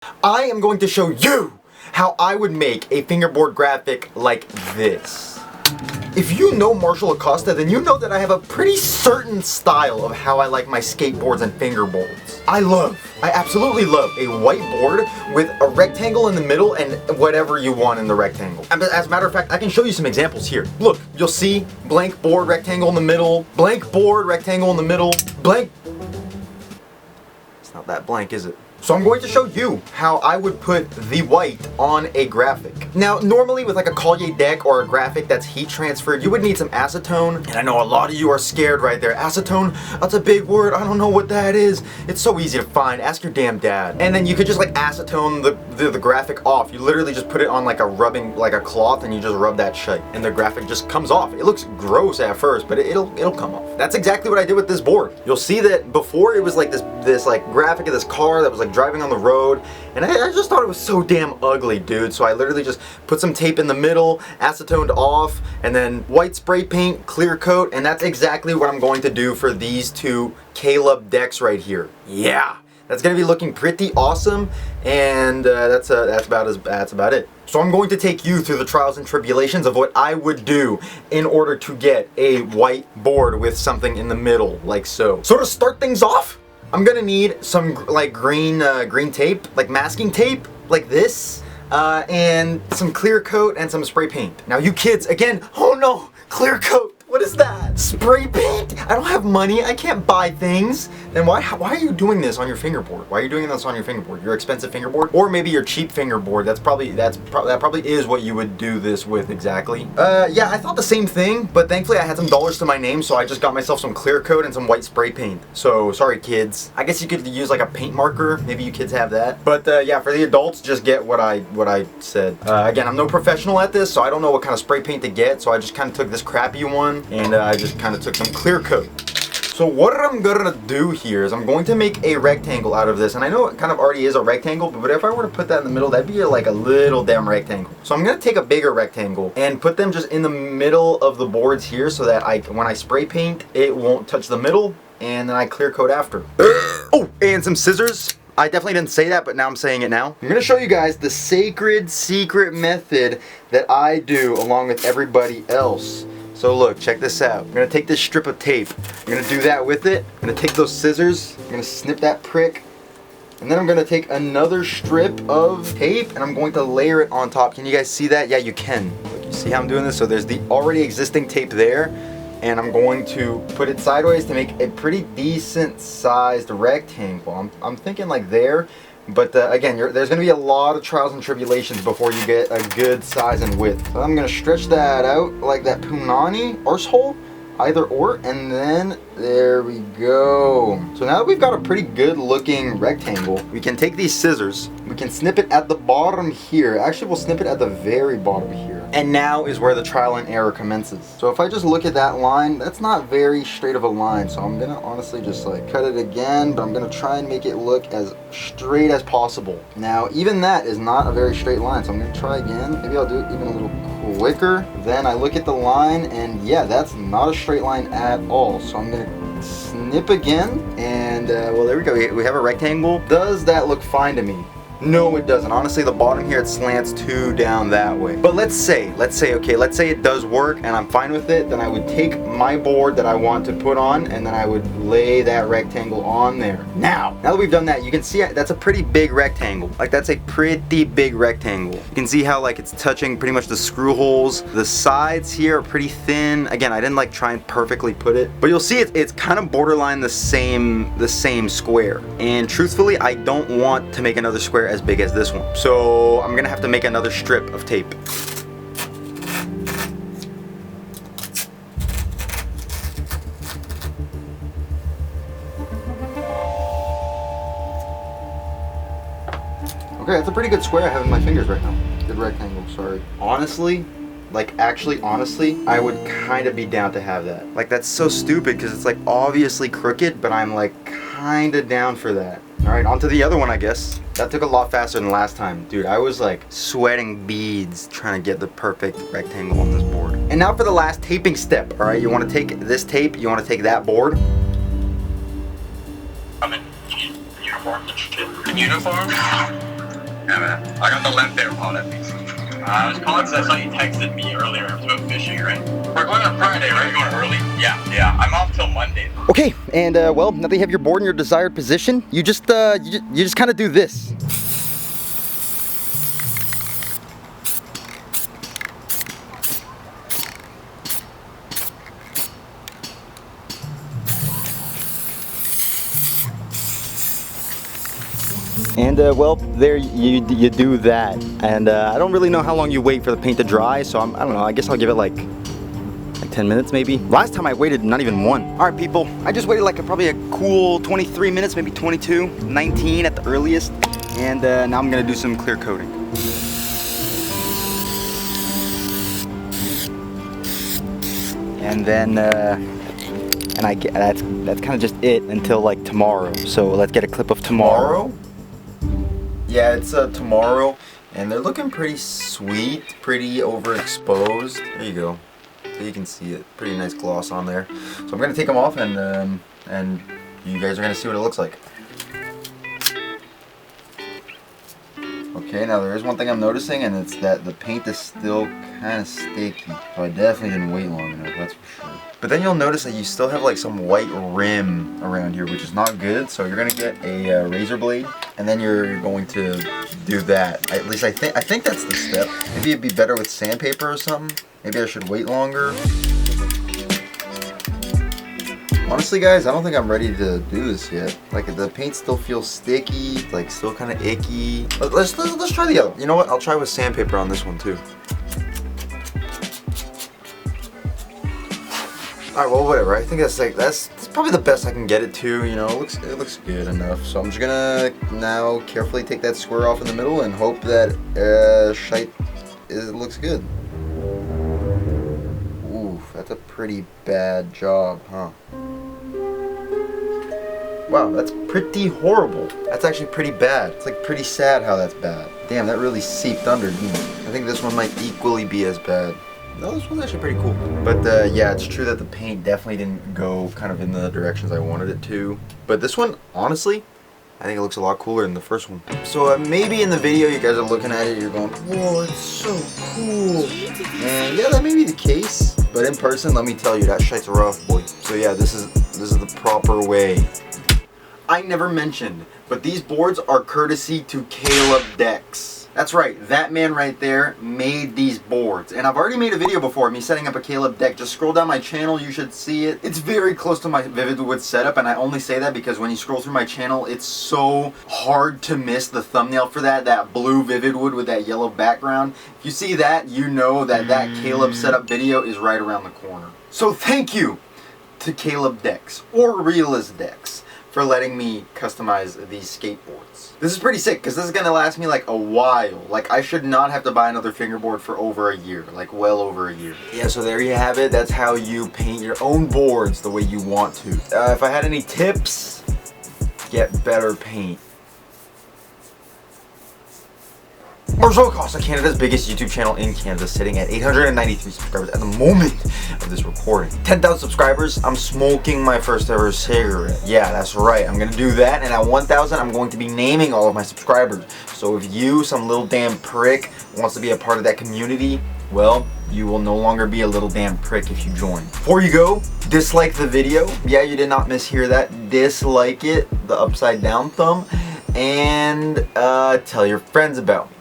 I am going to show you how I would make a fingerboard graphic like this. If you know Marshall Acosta, then you know that I have a pretty certain style of how I like my skateboards and fingerboards. I absolutely love a white board with a rectangle in the middle and whatever you want in the rectangle. As a matter of fact, I can show you some examples here. Look, you'll see blank board, rectangle in the middle, blank board, rectangle in the middle, blank. It's not that blank, is it? So I'm going to show you how I would put the white on a graphic. Now, normally with like a Collier deck or a graphic that's heat transferred, you would need some acetone. And I know a lot of you are scared right there. Acetone, that's a big word. I don't know what that is. It's so easy to find. Ask your damn dad. And then you could just like acetone the graphic off. You literally just put it on like a cloth and you just rub that shut. And the graphic just comes off. It looks gross at first, but it'll come off. That's exactly what I did with this board. You'll see that before it was like this like graphic of this car that was like driving on the road, and I just thought it was so damn ugly, dude. So I literally just put some tape in the middle, acetoned off, and then white spray paint, clear coat, and that's exactly what I'm going to do for these two Caleb decks right here. Yeah, that's gonna be looking pretty awesome, and that's about it. So I'm going to take you through the trials and tribulations of what I would do in order to get a white board with something in the middle, like so. So to start things off, I'm gonna need some like green tape, like masking tape, like this, and some clear coat and some spray paint. Now you kids, again, oh no, clear coat. What is that? Spray paint? I don't have money. I can't buy things. Then why are you doing this on your fingerboard? Why are you doing this on your fingerboard? Your expensive fingerboard, or maybe your cheap fingerboard? That probably is what you would do this with exactly. Yeah, I thought the same thing, but thankfully I had some dollars to my name, so I just got myself some clear coat and some white spray paint. So sorry, kids. I guess you could use like a paint marker. Maybe you kids have that. But yeah, for the adults, just get what I said. Again, I'm no professional at this, so I don't know what kind of spray paint to get. So I just kind of took this crappy one. And I just kind of took some clear coat. So what I'm gonna do here is I'm going to make a rectangle out of this, and I know it kind of already is a rectangle, but if I were to put that in the middle, that'd be like a little damn rectangle. So I'm gonna take a bigger rectangle and put them just in the middle of the boards here, so that when I spray paint, it won't touch the middle, and then I clear coat after. Oh, and some scissors. I definitely didn't say that, but now I'm saying it now. I'm gonna show you guys the sacred secret method that I do along with everybody else. So look, check this out. I'm gonna take this strip of tape. I'm gonna do that with it. I'm gonna take those scissors. I'm gonna snip that prick. And then I'm gonna take another strip of tape and I'm going to layer it on top. Can you guys see that? Yeah, you can. Look, you see how I'm doing this? So there's the already existing tape there. And I'm going to put it sideways to make a pretty decent sized rectangle. I'm thinking like there. But again, there's going to be a lot of trials and tribulations before you get a good size and width. So I'm going to stretch that out like that punani, arsehole, either or, and then there we go. So now that we've got a pretty good looking rectangle, we can take these scissors, we can snip it at the bottom here. Actually, we'll snip it at the very bottom here. And now is where the trial and error commences. So if I just look at that line, that's not very straight of a line. So I'm gonna honestly just like cut it again, but I'm gonna try and make it look as straight as possible. Now, even that is not a very straight line. So I'm gonna try again. Maybe I'll do it even a little quicker. Then I look at the line and yeah, that's not a straight line at all. So I'm gonna snip again and well, there we go. We have a rectangle. Does that look fine to me? No, it doesn't. Honestly, the bottom here, it slants too down that way. But let's say it does work and I'm fine with it, then I would take my board that I want to put on and then I would lay that rectangle on there. Now that we've done that, you can see that's a pretty big rectangle. Like that's a pretty big rectangle. You can see how like it's touching pretty much the screw holes. The sides here are pretty thin. Again, I didn't like try and perfectly put it, but you'll see it's kind of borderline the same square. And truthfully, I don't want to make another square as big as this one. So I'm gonna have to make another strip of tape. Okay, that's a pretty good square I have in my fingers right now. Good rectangle, sorry. Honestly, I would kind of be down to have that. Like that's so stupid because it's like obviously crooked, but I'm like kind of down for that. All right, on to the other one, I guess. That took a lot faster than last time. Dude, I was like sweating beads trying to get the perfect rectangle on this board. And now for the last taping step, all right? You want to take this tape, you want to take that board. I'm in uniform and shit. In uniform? man. I got the left there, Paul, at least. I was calling because I saw you texted me earlier about fishing, right? We're going on Friday, right? You're going early? Yeah. I'm off till Monday. Okay, and well, now that you have your board in your desired position, you just kind of do this. And well, there you do that. And I don't really know how long you wait for the paint to dry, so I don't know, I guess I'll give it like 10 minutes maybe. Last time I waited not even one. All right, people, I just waited like probably a cool 23 minutes, maybe 22, 19 at the earliest. And now I'm gonna do some clear coating. And then, that's kind of just it until like tomorrow. So let's get a clip of tomorrow. Yeah, it's tomorrow, and they're looking pretty sweet, pretty overexposed. There you go. So you can see it. Pretty nice gloss on there. So I'm gonna take them off, and you guys are gonna see what it looks like. Okay, now there is one thing I'm noticing, and it's that the paint is still kind of sticky. So I definitely didn't wait long enough, that's for sure. But then you'll notice that you still have like some white rim around here, which is not good. So you're gonna get a razor blade, and then you're going to do that. At least I think that's the step. Maybe it'd be better with sandpaper or something. Maybe I should wait longer. Honestly, guys, I don't think I'm ready to do this yet. Like, the paint still feels sticky, like still kind of icky. Let's try the other. You know what? I'll try with sandpaper on this one too. All right, well, whatever. I think that's probably the best I can get it to. You know, it looks good enough. So I'm just gonna now carefully take that square off in the middle and hope that it looks good. Ooh, that's a pretty bad job, huh? Wow, that's pretty horrible. That's actually pretty bad. It's like pretty sad how that's bad. Damn, that really seeped under, didn't it? I think this one might equally be as bad. No, this one's actually pretty cool. But yeah, it's true that the paint definitely didn't go kind of in the directions I wanted it to. But this one, honestly, I think it looks a lot cooler than the first one. So maybe in the video you guys are looking at it, you're going, whoa, it's so cool. And yeah, that may be the case. But in person, let me tell you, that shite's rough, boy. So yeah, this is the proper way. I never mentioned, but these boards are courtesy to Caleb Decks. That's right, that man right there made these boards. And I've already made a video before of me setting up a Caleb deck. Just scroll down my channel, you should see it. It's very close to my Vivid Wood setup, and I only say that because when you scroll through my channel, it's so hard to miss the thumbnail for that blue Vivid Wood with that yellow background. If you see that, you know that Caleb setup video is right around the corner. So thank you to Caleb Decks, or Realist Decks, for letting me customize these skateboards. This is pretty sick because this is gonna last me like a while. Like, I should not have to buy another fingerboard for over a year, like well over a year. Yeah, so there you have it. That's how you paint your own boards the way you want to. If I had any tips, get better paint. Acosta, Canada's biggest YouTube channel in Canada, sitting at 893 subscribers at the moment of this recording. 10,000 subscribers, I'm smoking my first ever cigarette. Yeah, that's right, I'm gonna do that, and at 1,000, I'm going to be naming all of my subscribers. So if you, some little damn prick, wants to be a part of that community, well, you will no longer be a little damn prick if you join. Before you go, dislike the video. Yeah, you did not mishear that. Dislike it, the upside down thumb, and tell your friends about me.